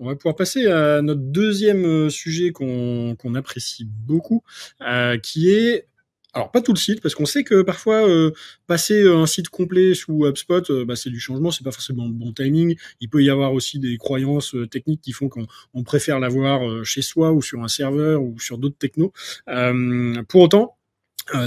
on va pouvoir passer à notre deuxième sujet qu'on apprécie beaucoup, qui est alors pas tout le site, parce qu'on sait que parfois passer un site complet sous HubSpot, c'est du changement, c'est pas forcément le bon timing. Il peut y avoir aussi des croyances techniques qui font qu'on préfère l'avoir chez soi ou sur un serveur ou sur d'autres technos. Pour autant,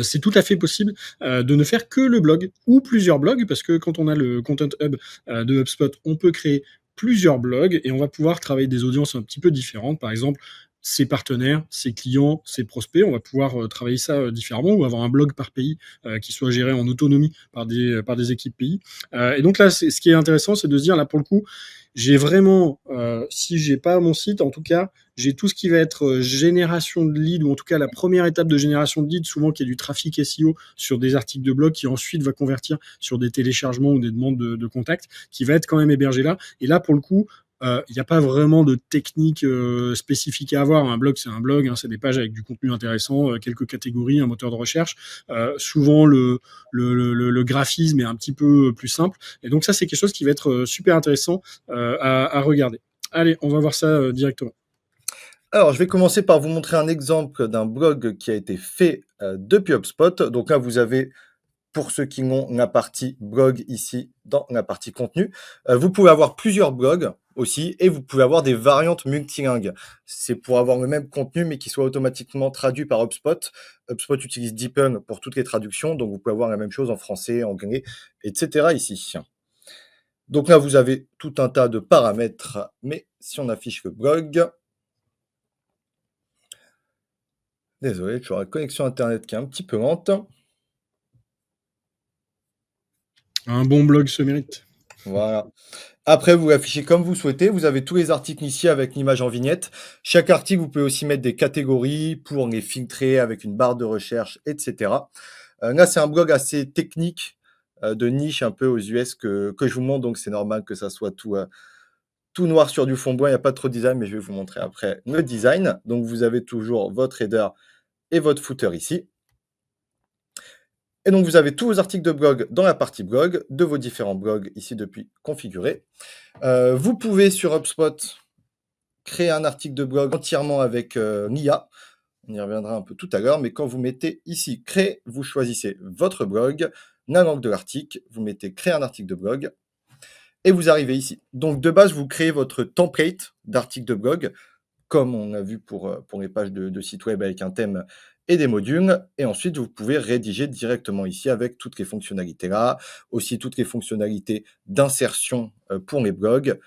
c'est tout à fait possible de ne faire que le blog ou plusieurs blogs, parce que quand on a le Content Hub de HubSpot, on peut créer plusieurs blogs et on va pouvoir travailler des audiences un petit peu différentes. Par exemple, ses partenaires, ses clients, ses prospects, on va pouvoir travailler ça différemment ou avoir un blog par pays qui soit géré en autonomie par des équipes pays. Et donc là, ce qui est intéressant, c'est de se dire, là pour le coup, j'ai vraiment, si j'ai pas mon site, en tout cas, j'ai tout ce qui va être génération de leads, ou en tout cas la première étape de génération de leads, souvent qui est du trafic SEO sur des articles de blog qui ensuite va convertir sur des téléchargements ou des demandes de contact, qui va être quand même hébergé là. Et là, pour le coup, il n'y a pas vraiment de technique spécifique à avoir. Un blog, c'est un blog, hein, c'est des pages avec du contenu intéressant, quelques catégories, un moteur de recherche. Souvent, le graphisme est un petit peu plus simple. Et donc ça, c'est quelque chose qui va être super intéressant à regarder. Allez, on va voir ça directement. Alors, je vais commencer par vous montrer un exemple d'un blog qui a été fait depuis HubSpot. Donc là, vous avez, pour ceux qui ont la partie blog ici, dans la partie contenu. Vous pouvez avoir plusieurs blogs aussi, et vous pouvez avoir des variantes multilingues. C'est pour avoir le même contenu, mais qui soit automatiquement traduit par HubSpot. HubSpot utilise Deepen pour toutes les traductions, donc vous pouvez avoir la même chose en français, anglais, etc. ici. Donc là, vous avez tout un tas de paramètres, mais si on affiche le blog... Désolé, toujours la connexion Internet qui est un petit peu lente. Un bon blog se mérite. Voilà. Après, vous l'affichez comme vous souhaitez. Vous avez tous les articles ici avec l'image en vignette. Chaque article, vous pouvez aussi mettre des catégories pour les filtrer avec une barre de recherche, etc. Là, c'est un blog assez technique, de niche un peu aux US que je vous montre. Donc, c'est normal que ça soit tout noir sur du fond blanc. Il n'y a pas trop de design, mais je vais vous montrer après le design. Donc, vous avez toujours votre header et votre footer ici. Et donc, vous avez tous vos articles de blog dans la partie blog, de vos différents blogs ici depuis configurés. Vous pouvez sur HubSpot créer un article de blog entièrement avec l'IA. On y reviendra un peu tout à l'heure, mais quand vous mettez ici créer, vous choisissez votre blog, la langue de l'article, vous mettez créer un article de blog, et vous arrivez ici. Donc de base, vous créez votre template d'article de blog, comme on a vu pour les pages de site web avec un thème et des modules. Et ensuite, vous pouvez rédiger directement ici avec toutes les fonctionnalités là, aussi toutes les fonctionnalités d'insertion pour les blogs.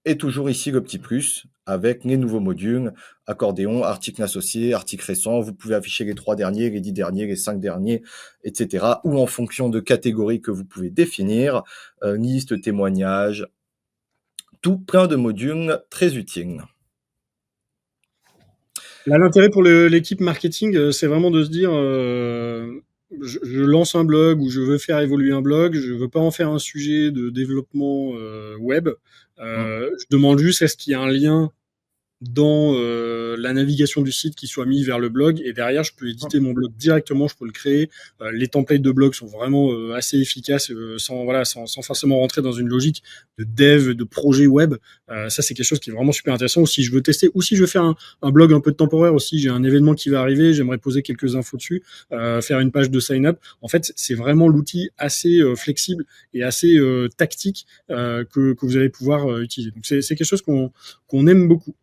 Et toujours ici le petit plus avec les nouveaux modules, accordéon, article associé, article récent. Vous pouvez afficher les 3 derniers, les 10 derniers, les 5 derniers, etc. Ou en fonction de catégories que vous pouvez définir, liste, témoignages, tout plein de modules très utiles. Là, l'intérêt pour l'équipe marketing, c'est vraiment de se dire, je lance un blog ou je veux faire évoluer un blog, je veux pas en faire un sujet de développement web. Je demande juste est-ce qu'il y a un lien dans la navigation du site qui soit mis vers le blog, et derrière je peux éditer mon blog directement, je peux le créer. Les templates de blog sont vraiment assez efficaces, sans forcément rentrer dans une logique de dev, de projet web. Ça c'est quelque chose qui est vraiment super intéressant. Ou si je veux tester, ou si je veux faire un blog un peu temporaire aussi, j'ai un événement qui va arriver, j'aimerais poser quelques infos dessus, faire une page de sign-up. En fait, c'est vraiment l'outil assez flexible et assez tactique que vous allez pouvoir utiliser. Donc c'est quelque chose qu'on aime beaucoup.